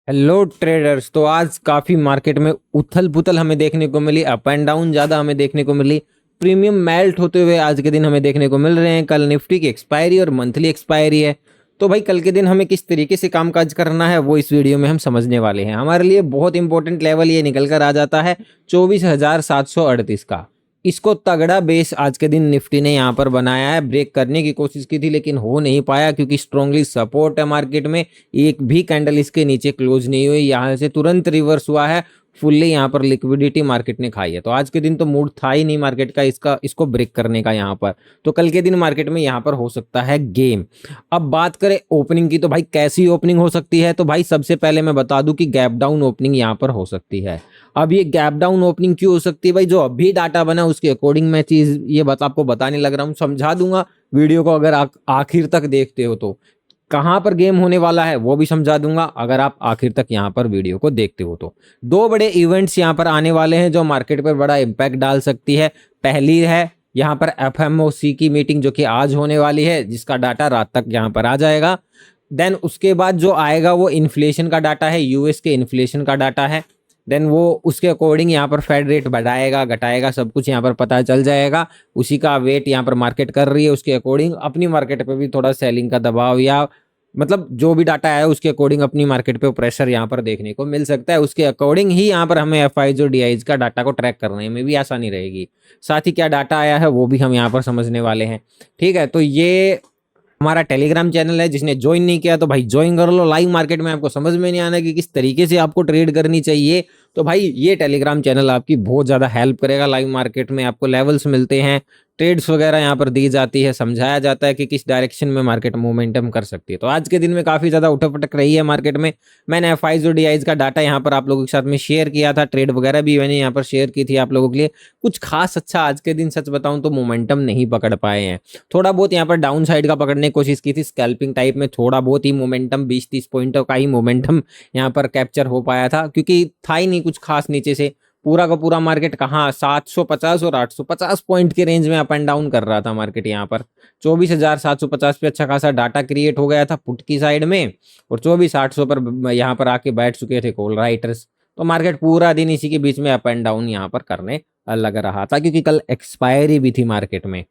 Hello traders. तो आज काफी मार्केट में उथल पुथल हमें देखने को मिली, अप एंड डाउन ज्यादा हमें देखने को मिली। प्रीमियम मेल्ट होते हुए आज के दिन हमें देखने को मिल रहे हैं। कल निफ्टी की एक्सपायरी और मंथली एक्सपायरी है। तो भाई कल के दिन हमें किस तरीके से कामकाज करना है वो इस वीडियो में हम समझने वाले हैं। हमारे लिए बहुत इंपॉर्टेंट लेवल ये निकल कर आ जाता है 24,738 का। इसको तगड़ा बेस आज के दिन निफ्टी ने यहाँ पर बनाया है। ब्रेक करने की कोशिश की थी लेकिन हो नहीं पाया क्योंकि स्ट्रांगली सपोर्ट है मार्केट में। एक भी कैंडल इसके नीचे क्लोज नहीं हुई, यहाँ से तुरंत रिवर्स हुआ है। फुल्ली यहाँ पर लिक्विडिटी मार्केट ने खाई है। तो आज के दिन तो मूड था ही नहीं मार्केट का इसको ब्रेक करने का यहाँ पर। तो कल के दिन मार्केट में यहाँ पर हो सकता है गेम। अब बात करें ओपनिंग की, तो भाई कैसी ओपनिंग हो सकती है। तो भाई सबसे पहले मैं बता दूं कि गैप डाउन ओपनिंग यहाँ पर हो सकती है। अब ये गैप डाउन ओपनिंग क्यों हो सकती है भाई, जो अभी डाटा बना उसके अकॉर्डिंग मैं चीज ये आपको बताने लग रहा हूँ, समझा दूंगा वीडियो को अगर आखिर तक देखते हो तो। कहां पर गेम होने वाला है वो भी समझा दूंगा अगर आप आखिर तक यहां पर वीडियो को देखते हो तो। दो बड़े इवेंट्स यहां पर आने वाले हैं जो मार्केट पर बड़ा इंपैक्ट डाल सकती है। पहली है यहां पर एफएमओसी की मीटिंग जो कि आज होने वाली है, जिसका डाटा रात तक यहां पर आ जाएगा। देन उसके बाद जो आएगा वो इन्फ्लेशन का डाटा है, यूएस के इन्फ्लेशन का डाटा है। देन वो उसके अकॉर्डिंग यहाँ पर फेड रेट बढ़ाएगा घटाएगा सब कुछ यहाँ पर पता चल जाएगा। उसी का वेट यहाँ पर मार्केट कर रही है। उसके अकॉर्डिंग अपनी मार्केट पे भी थोड़ा सेलिंग का दबाव या मतलब जो भी डाटा आया उसके अकॉर्डिंग अपनी मार्केट पे प्रेशर यहाँ पर देखने को मिल सकता है। उसके अकॉर्डिंग ही यहाँ पर हमें एफआईज और डीआईज का डाटा को ट्रैक करने में भी आसानी रहेगी। साथ ही क्या डाटा आया है वो भी हम यहाँ पर समझने वाले हैं। ठीक है, तो ये हमारा टेलीग्राम चैनल है। जिसने ज्वाइन नहीं किया तो भाई ज्वाइन कर लो। लाइव मार्केट में आपको समझ में नहीं आना कि किस तरीके से आपको ट्रेड करनी चाहिए, तो भाई ये टेलीग्राम चैनल आपकी बहुत ज़्यादा हेल्प करेगा। लाइव मार्केट में आपको लेवल्स मिलते हैं, ट्रेड्स वगैरह यहाँ पर दी जाती है, समझाया जाता है कि किस डायरेक्शन में मार्केट मोमेंटम कर सकती है। तो आज के दिन में काफ़ी ज़्यादा उठक रही है मार्केट में। मैंने एफआईज और डीआईज का डाटा यहाँ पर आप लोगों के साथ में शेयर किया था, ट्रेड वगैरह भी मैंने यहाँ पर शेयर की थी आप लोगों के लिए। कुछ खास अच्छा आज के दिन सच बताऊं तो मोमेंटम नहीं पकड़ पाए हैं। थोड़ा बहुत यहाँ पर डाउन साइड का पकड़ने की कोशिश की थी, स्कैल्पिंग टाइप में थोड़ा बहुत ही मोमेंटम 20-30 पॉइंटों का ही मोमेंटम यहाँ पर कैप्चर हो पाया था, क्योंकि था ही नहीं कुछ खास नीचे से। पूरा का पूरा मार्केट कहाँ 750 और 850 पॉइंट के रेंज में अप एंड डाउन कर रहा था मार्केट। यहाँ पर 24,750 पे अच्छा खासा डाटा क्रिएट हो गया था पुट की साइड में, और 24,800 पर यहाँ पर आके बैठ चुके थे कॉल राइटर्स। तो मार्केट पूरा दिन इसी के बीच में अप एंड डाउन यहाँ पर करने लग रहा था, क्योंकि कल एक्सपायरी भी थी मार्केट में।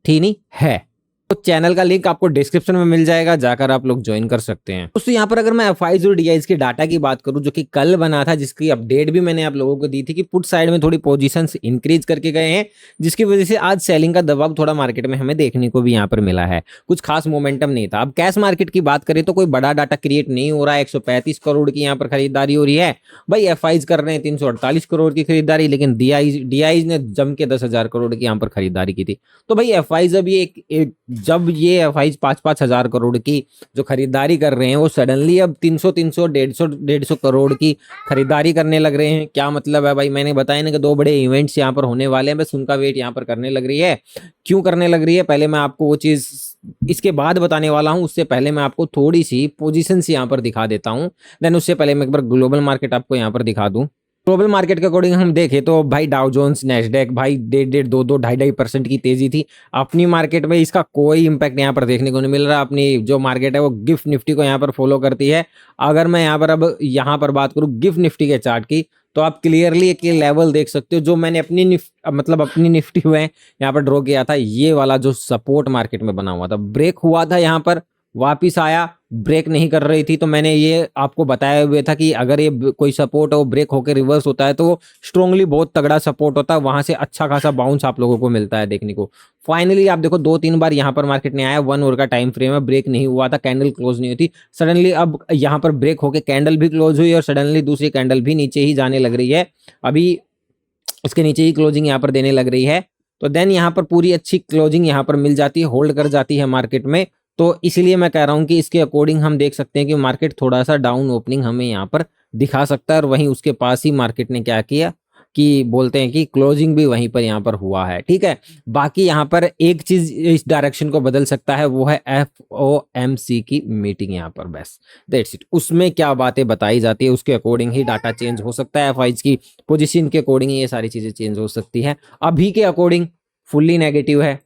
थी नहीं है। तो चैनल का लिंक आपको डिस्क्रिप्शन में मिल जाएगा, जाकर आप लोग ज्वाइन कर सकते हैं। दोस्तों यहाँ पर अगर मैं एफआईज और डीआईज के डाटा की बात करूं जो कि कल बना था, जिसकी अपडेट भी मैंने आप लोगों को दी थी कि पुट साइड में थोड़ी पोजीशंस इंक्रीज करके गए हैं, जिसकी वजह से आज सेलिंग का दबाव थोड़ा मार्केट में हमें देखने को भी यहाँ पर मिला है। कुछ खास मोमेंटम नहीं था। अब कैश मार्केट की बात करें तो कोई बड़ा डाटा क्रिएट नहीं हो रहा है। 135 करोड़ की यहाँ पर खरीदारी हो रही है। भाई एफआईज कर रहे हैं 348 करोड़ की खरीदारी, लेकिन डीआईज ने जम के 10,000 करोड़ की यहाँ पर खरीदारी की थी। तो भाई एफआईज अब ये जब ये एफआईज 5-5 हजार करोड़ की जो खरीदारी कर रहे हैं वो सडनली अब 300 150 करोड़ की खरीदारी करने लग रहे हैं, क्या मतलब है भाई। मैंने बताया ना कि दो बड़े इवेंट्स यहाँ पर होने वाले हैं, बस उनका वेट यहाँ पर करने लग रही है। क्यों करने लग रही है पहले मैं आपको वो चीज इसके बाद बताने वाला हूं। उससे पहले मैं आपको थोड़ी सी पोजीशंस यहाँ पर दिखा देता हूं। देन उससे पहले मैं एक बार ग्लोबल मार्केट आपको यहाँ पर दिखा दूं। ग्लोबल मार्केट के अकॉर्डिंग हम देखें तो भाई डाउ जोन्स नैस्डैक भाई 1.5-2 2 2.5% की तेजी थी। अपनी मार्केट में इसका कोई इंपैक्ट यहाँ पर देखने को नहीं मिल रहा। अपनी जो मार्केट है वो गिफ्ट निफ्टी को यहाँ पर फॉलो करती है। अगर मैं यहाँ पर अब यहाँ पर बात करूँ गिफ्ट निफ्टी के चार्ट की, तो आप क्लियरली एक लेवल देख सकते हो जो मैंने अपनी निफ्टी में यहाँ पर ड्रॉ किया था। ये वाला जो सपोर्ट मार्केट में बना हुआ था, ब्रेक हुआ था यहाँ पर, वापिस आया, ब्रेक नहीं कर रही थी। तो मैंने ये आपको बताया हुआ था कि अगर ये कोई सपोर्ट हो ब्रेक होकर रिवर्स होता है तो स्ट्रांगली बहुत तगड़ा सपोर्ट होता है, वहां से अच्छा खासा बाउंस आप लोगों को मिलता है देखने को। फाइनली आप देखो 2-3 बार यहाँ पर मार्केट ने आया, 1 आवर का टाइम फ्रेम है, ब्रेक नहीं हुआ था, कैंडल क्लोज नहीं हुई थी। सडनली अब यहाँ पर ब्रेक होकर कैंडल भी क्लोज हुई और सडनली दूसरी कैंडल भी नीचे ही जाने लग रही है। अभी उसके नीचे ही क्लोजिंग यहाँ पर देने लग रही है। तो देन यहाँ पर पूरी अच्छी क्लोजिंग यहाँ पर मिल जाती है, होल्ड कर जाती है मार्केट में। तो इसीलिए मैं कह रहा हूं कि इसके अकॉर्डिंग हम देख सकते हैं कि मार्केट थोड़ा सा डाउन ओपनिंग हमें यहाँ पर दिखा सकता है। और वहीं उसके पास ही मार्केट ने क्या किया कि बोलते हैं कि क्लोजिंग भी वहीं पर यहाँ पर हुआ है। ठीक है, बाकी यहाँ पर एक चीज इस डायरेक्शन को बदल सकता है, वो है एफओएमसी की मीटिंग यहाँ पर, बस दैट्स इट। उसमें क्या बातें बताई जाती है उसके अकॉर्डिंग ही डाटा चेंज हो सकता है। एफआईज की पोजीशन के अकॉर्डिंग ये सारी चीजें चेंज हो सकती है। अभी के अकॉर्डिंग फुल्ली नेगेटिव है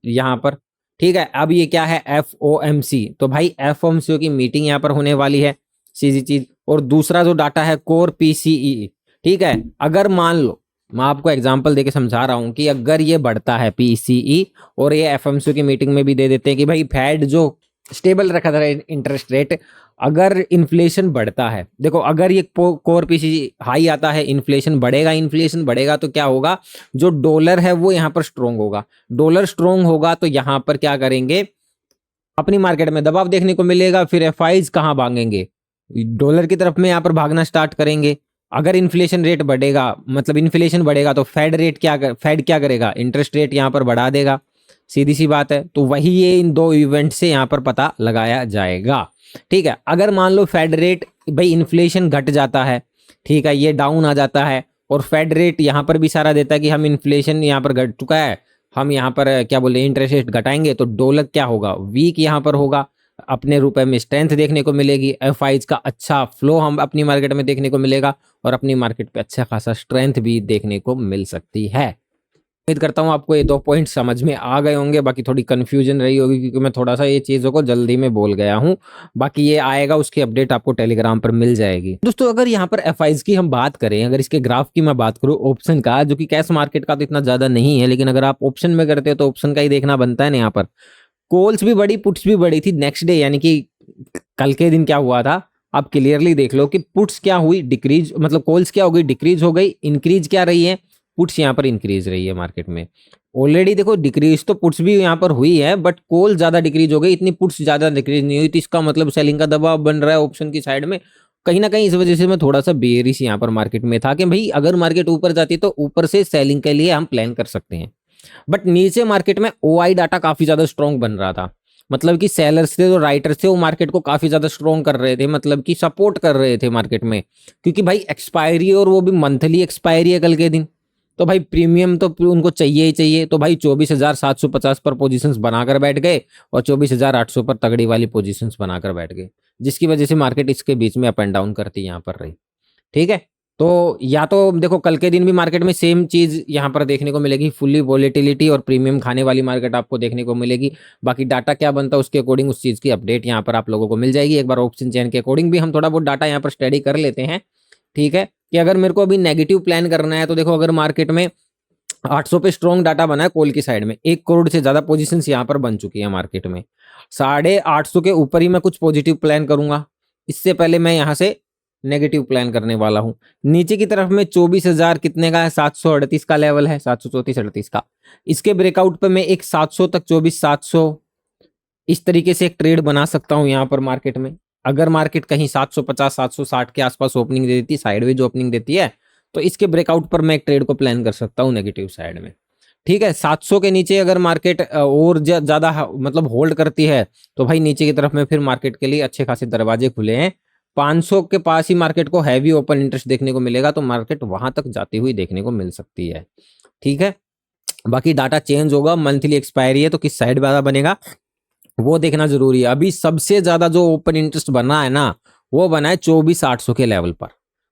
यहाँ पर। ठीक है, अब ये क्या है एफओएमसी, तो भाई एफओएमसी की मीटिंग यहाँ पर होने वाली है, सीधी चीज। और दूसरा जो डाटा है कोर पीसीई। ठीक है, अगर मान लो मैं आपको एग्जांपल देके समझा रहा हूं कि अगर ये बढ़ता है पीसीई, और ये एफएमसी की मीटिंग में भी दे देते हैं कि भाई फेड जो स्टेबल रखा था इंटरेस्ट रेट, अगर इन्फ्लेशन बढ़ता है, देखो अगर ये कोर पीसीई हाई आता है, इन्फ्लेशन बढ़ेगा तो क्या होगा, जो डॉलर है वो यहाँ पर स्ट्रोंग होगा। डॉलर स्ट्रोंग होगा तो यहाँ पर क्या करेंगे, अपनी मार्केट में दबाव देखने को मिलेगा। फिर एफआईज कहाँ भागेंगे, डॉलर की तरफ में यहाँ पर भागना स्टार्ट करेंगे। अगर इन्फ्लेशन रेट बढ़ेगा, मतलब इन्फ्लेशन बढ़ेगा, तो फेड क्या करेगा, इंटरेस्ट रेट यहाँ पर बढ़ा देगा। सीधी सी बात है। तो वही ये इन दो इवेंट से यहाँ पर पता लगाया जाएगा। ठीक है, अगर मान लो फेड रेट, भाई इन्फ्लेशन घट जाता है, ठीक है, ये डाउन आ जाता है, और फेड रेट यहाँ पर भी इशारा देता है कि हम इन्फ्लेशन यहाँ पर घट चुका है, हम यहाँ पर क्या बोले इंटरेस्ट रेट घटाएंगे, तो डॉलर क्या होगा, वीक यहाँ पर होगा, अपने रुपए में स्ट्रेंथ देखने को मिलेगी, एफआईज का अच्छा फ्लो हम अपनी मार्केट में देखने को मिलेगा, और अपनी मार्केट पे अच्छा खासा स्ट्रेंथ भी देखने को मिल सकती है। उम्मीद करता हूँ आपको ये 2 पॉइंट समझ में आ गए होंगे। बाकी थोड़ी कंफ्यूजन रही होगी क्योंकि मैं थोड़ा सा ये चीज़ों को जल्दी में बोल गया हूँ। बाकी ये आएगा, उसकी अपडेट आपको टेलीग्राम पर मिल जाएगी। दोस्तों अगर यहाँ पर एफआईज की हम बात करें, अगर इसके ग्राफ की मैं बात करूँ ऑप्शन का, जो कि कैश मार्केट का तो इतना ज़्यादा नहीं है, लेकिन अगर आप ऑप्शन में करते हो तो ऑप्शन का ही देखना बनता है ना। यहाँ पर कॉल्स भी बढ़ी, पुट्स भी बढ़ी थी नेक्स्ट डे, यानी कि कल के दिन क्या हुआ था आप क्लियरली देख लो कि पुट्स क्या हुई, डिक्रीज, मतलब कॉल्स क्या हो गई, डिक्रीज हो गई, इंक्रीज क्या रही है, पुट्स यहाँ पर इंक्रीज रही है मार्केट में। ऑलरेडी देखो डिक्रीज तो पुट्स भी यहाँ पर हुई है, बट कॉल ज्यादा डिक्रीज हो गई, इतनी पुट्स ज्यादा डिक्रीज नहीं हुई। तो इसका मतलब सेलिंग का दबाव बन रहा है ऑप्शन की साइड में कहीं ना कहीं। इस वजह से मैं थोड़ा सा बेयरिश यहाँ पर मार्केट में था कि भाई अगर मार्केट ऊपर जाती है तो ऊपर से सेलिंग के लिए हम प्लान कर सकते हैं। बट नीचे मार्केट में ओआई डाटा काफी ज्यादा स्ट्रॉन्ग बन रहा था, मतलब कि सेलर्स थे, जो राइटर्स थे, वो मार्केट को काफी ज्यादा स्ट्रॉन्ग कर रहे थे, मतलब कि सपोर्ट कर रहे थे मार्केट में, क्योंकि भाई एक्सपायरी, और वो भी मंथली एक्सपायरी है कल के दिन, तो भाई प्रीमियम तो उनको चाहिए ही चाहिए। तो भाई 24,750 पर पोजीशंस बनाकर बैठ गए, और 24,800 पर तगड़ी वाली पोजीशंस बनाकर बैठ गए, जिसकी वजह से मार्केट इसके बीच में अप एंड डाउन करती यहाँ पर रही। ठीक है, तो या तो देखो कल के दिन भी मार्केट में सेम चीज यहाँ पर देखने को मिलेगी, फुल्ली वॉलेटिलिटी और प्रीमियम खाने वाली मार्केट आपको देखने को मिलेगी। बाकी डाटा क्या बनता है उसके अकॉर्डिंग उस चीज की अपडेट यहाँ पर आप लोगों को मिल जाएगी। एक बार ऑप्शन चेन के अकॉर्डिंग भी हम थोड़ा बहुत डाटा यहाँ पर स्टडी कर लेते हैं। ठीक है, कि अगर मेरे को अभी नेगेटिव प्लान करना है, तो देखो अगर मार्केट में 800 पे स्ट्रॉन्ग डाटा बना है कॉल की साइड में, 1 करोड़ से ज्यादा पोजीशंस यहाँ पर बन चुकी है मार्केट में, 850 के ऊपर ही मैं कुछ पॉजिटिव प्लान करूंगा। इससे पहले मैं यहाँ से नेगेटिव प्लान करने वाला हूं। नीचे की तरफ में 24,000 कितने का है, 738 का लेवल है, 734-38 का। इसके ब्रेकआउट पे मैं एक 700 तक, 24,700 इस तरीके से एक ट्रेड बना सकता हूं यहाँ पर मार्केट में। अगर मार्केट कहीं 750 760 के आसपास ओपनिंग दे देती है, साइडवेज ओपनिंग देती है, तो इसके ब्रेकआउट पर मैं एक ट्रेड को प्लान कर सकता हूँ नेगेटिव साइड में। ठीक है, 700 के नीचे अगर मार्केट और ज्यादा मतलब होल्ड करती है, तो भाई नीचे की तरफ में फिर मार्केट के लिए अच्छे खासे दरवाजे खुले हैं। 500 के पास ही मार्केट को हैवी ओपन इंटरेस्ट देखने को मिलेगा, तो मार्केट वहां तक जाती हुई देखने को मिल सकती है। ठीक है, बाकी डाटा चेंज होगा, मंथली एक्सपायरी है तो किस साइड ज्यादा बनेगा वो देखना जरूरी है। अभी सबसे ज्यादा जो ओपन इंटरेस्ट बना है ना, वो बना है 24,800 के लेवल पर,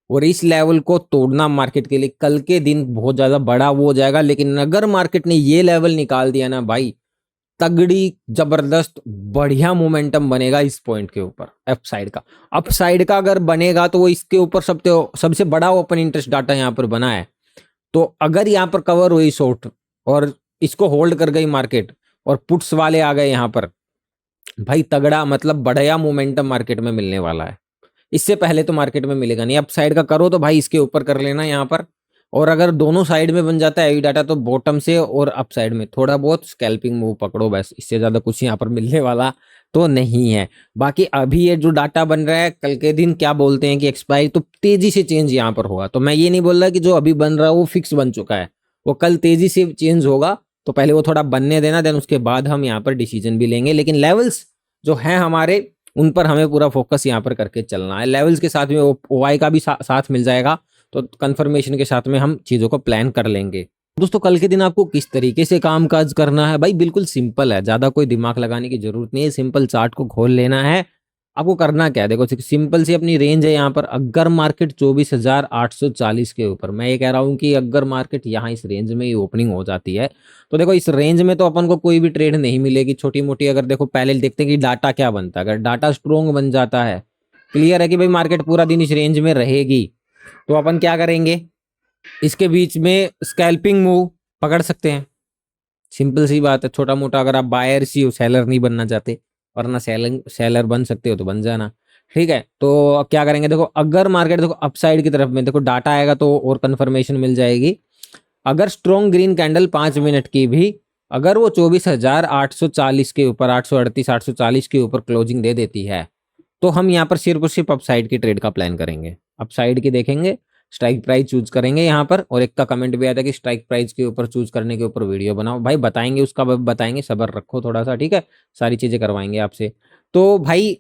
और इस लेवल को तोड़ना मार्केट के लिए कल के दिन बहुत ज्यादा बड़ा वो हो जाएगा। लेकिन अगर मार्केट ने ये लेवल निकाल दिया ना भाई, तगड़ी जबरदस्त बढ़िया मोमेंटम बनेगा इस पॉइंट के ऊपर। अप साइड का अगर बनेगा तो वो इसके ऊपर सबसे बड़ा ओपन इंटरेस्ट डाटा यहाँ पर बना है। तो अगर यहाँ पर कवर हुई शॉर्ट और इसको होल्ड कर गई मार्केट, और पुट्स वाले आ गए यहाँ पर, भाई तगड़ा मतलब बढ़िया मोमेंटम मार्केट में मिलने वाला है। इससे पहले तो मार्केट में मिलेगा नहीं। अप साइड का करो तो भाई इसके ऊपर कर लेना यहाँ पर, और अगर दोनों साइड में बन जाता है हैवी डाटा, तो बॉटम से और अप साइड में थोड़ा बहुत स्कैल्पिंग मूव पकड़ो, बस इससे ज्यादा कुछ यहाँ पर मिलने वाला तो नहीं है। बाकी अभी ये जो डाटा बन रहा है, कल के दिन क्या बोलते हैं कि एक्सपायरी, तो तेजी से चेंज यहाँ पर होगा। तो मैं ये नहीं बोल रहा कि जो अभी बन रहा है वो फिक्स बन चुका है, वो कल तेजी से चेंज होगा। तो पहले वो थोड़ा बनने देना, देन उसके बाद हम यहाँ पर डिसीजन भी लेंगे। लेकिन लेवल्स जो हैं हमारे, उन पर हमें पूरा फोकस यहाँ पर करके चलना है। लेवल्स के साथ में ओआई का भी साथ मिल जाएगा, तो कंफर्मेशन के साथ में हम चीज़ों को प्लान कर लेंगे। दोस्तों कल के दिन आपको किस तरीके से काम काज करना है, भाई बिल्कुल सिंपल है, ज़्यादा कोई दिमाग लगाने की जरूरत नहीं है। सिंपल चार्ट को खोल लेना है। आपको करना क्या है, देखो सिंपल सी अपनी रेंज है यहाँ पर। अगर मार्केट 24,840 के ऊपर, मैं ये कह रहा हूँ कि अगर मार्केट यहाँ इस रेंज में ही ओपनिंग हो जाती है, तो देखो इस रेंज में तो अपन को कोई भी ट्रेड नहीं मिलेगी छोटी मोटी। अगर देखो पहले देखते हैं कि डाटा क्या बनता है। अगर डाटा स्ट्रोंग बन जाता है, क्लियर है कि भाई मार्केट पूरा दिन इस रेंज में रहेगी, तो अपन क्या करेंगे, इसके बीच में स्कैल्पिंग मूव पकड़ सकते हैं। सिंपल सी बात है, छोटा मोटा, अगर आप बायर सी हो, सेलर नहीं बनना चाहते, वरना सेलर बन सकते हो तो बन जाना। ठीक है, तो अब क्या करेंगे, देखो अगर मार्केट देखो अपसाइड की तरफ में, देखो डाटा आएगा तो और कंफर्मेशन मिल जाएगी। अगर स्ट्रॉन्ग ग्रीन कैंडल 5 मिनट की भी अगर वो 24,840 के ऊपर, 838 840 के ऊपर क्लोजिंग दे देती है, तो हम यहाँ पर सिर्फ और सिर्फ अपसाइड की ट्रेड का प्लान करेंगे। अपसाइड की देखेंगे, स्ट्राइक प्राइस चूज करेंगे यहाँ पर। और एक का कमेंट भी आया था कि स्ट्राइक प्राइस के ऊपर चूज करने के ऊपर वीडियो बनाओ, भाई बताएंगे, उसका बताएंगे, सब्र रखो थोड़ा सा, ठीक है, सारी चीजें करवाएंगे आपसे। तो भाई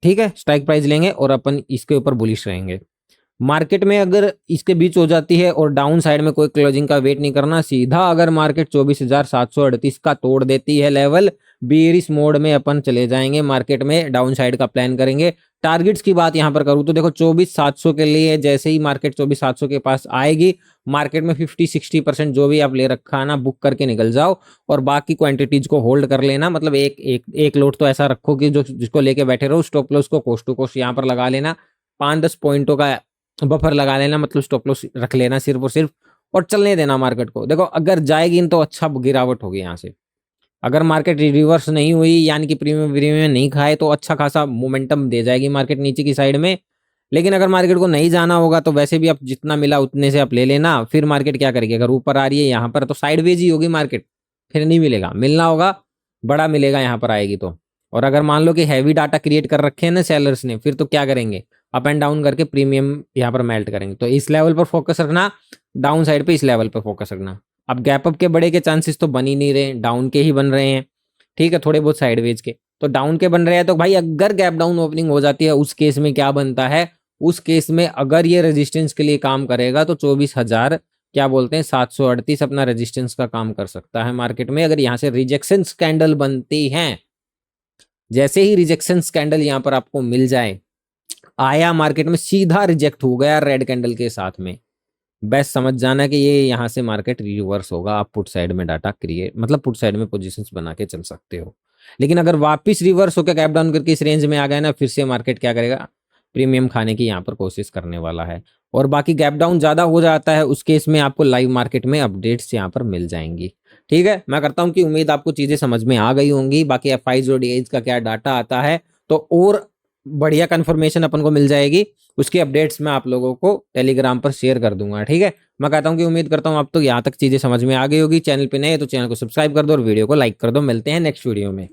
ठीक है, स्ट्राइक प्राइस लेंगे और अपन इसके ऊपर बुलिश रहेंगे। मार्केट में अगर इसके बीच हो जाती है और डाउन साइड में कोई क्लोजिंग का वेट नहीं करना, सीधा अगर मार्केट 24,738 का तोड़ देती है लेवल, बेरिश मोड में अपन चले जाएंगे, मार्केट में डाउन साइड का प्लान करेंगे। टारगेट्स की बात यहां पर करूं तो देखो 24,700 के लिए जैसे ही मार्केट 24,700 के पास आएगी, मार्केट में 50-60% जो भी आप ले रखा है ना, बुक करके निकल जाओ और बाकी क्वांटिटीज को होल्ड कर लेना। मतलब एक लोट तो ऐसा रखो कि जो जिसको लेके बैठे रहो, स्टॉप लॉस को कोस्ट टू कोस्ट यहाँ पर लगा लेना, 5-10 पॉइंटों का बफर लगा लेना, मतलब स्टॉप लॉस रख लेना सिर्फ और सिर्फ, और चलने देना मार्केट को। देखो अगर जाएगी तो अच्छा गिरावट होगी यहाँ से। अगर मार्केट रिवर्स नहीं हुई, यानी कि प्रीमियम प्रीमियम नहीं खाए, तो अच्छा खासा मोमेंटम दे जाएगी मार्केट नीचे की साइड में। लेकिन अगर मार्केट को नहीं जाना होगा तो वैसे भी आप जितना मिला उतने से आप ले लेना। फिर मार्केट क्या करेगी, अगर ऊपर आ रही है यहाँ पर तो साइडवेज ही होगी मार्केट, फिर नहीं मिलेगा, मिलना होगा बड़ा मिलेगा यहाँ पर आएगी तो। और अगर मान लो कि हैवी डाटा क्रिएट कर रखे हैं ना सेलर्स ने, फिर तो क्या करेंगे, अप एंड डाउन करके प्रीमियम यहाँ पर मेल्ट करेंगे। तो इस लेवल पर फोकस रखना, डाउन साइड पे इस लेवल पर फोकस रखना। अब गैप अप के बड़े के चांसेस तो बन ही नहीं रहे, डाउन के ही बन रहे हैं, ठीक है, थोड़े बहुत साइडवेज के तो डाउन के बन रहे हैं। तो भाई अगर गैप डाउन ओपनिंग हो जाती है, उस केस में क्या बनता है, उस केस में अगर ये रेजिस्टेंस के लिए काम करेगा तो 24,000 क्या बोलते हैं 738 अपना रेजिस्टेंस का काम कर सकता है मार्केट में। अगर यहाँ से रिजेक्शन स्कैंडल बनती हैं, जैसे ही रिजेक्शन स्कैंडल यहाँ पर आपको मिल जाए, आया मार्केट में सीधा रिजेक्ट हो गया रेड कैंडल के साथ में, बस समझ जाना कि ये यहाँ से मार्केट रिवर्स होगा। आप पुट साइड में डाटा क्रिएट, मतलब पुट साइड में पोजीशंस बना के चल सकते हो। लेकिन अगर वापस रिवर्स होकर गैप डाउन करके इस रेंज में आ गया ना, फिर से मार्केट क्या करेगा, प्रीमियम खाने की यहाँ पर कोशिश करने वाला है। और बाकी गैप डाउन ज्यादा हो जाता है, उस केस में आपको लाइव मार्केट में अपडेट्स यहाँ पर मिल जाएंगी। ठीक है, मैं करता हूँ कि उम्मीद आपको चीजें समझ में आ गई होंगी। बाकी एफआईज और डीआईज का क्या डाटा आता है तो और बढ़िया कंफर्मेशन अपन को मिल जाएगी, उसकी अपडेट्स मैं आप लोगों को टेलीग्राम पर शेयर कर दूंगा। ठीक है, मैं कहता हूँ कि उम्मीद करता हूँ अब तो यहाँ तक चीजें समझ में आ गई होगी। चैनल पे नए तो चैनल को सब्सक्राइब कर दो और वीडियो को लाइक कर दो। मिलते हैं नेक्स्ट वीडियो में।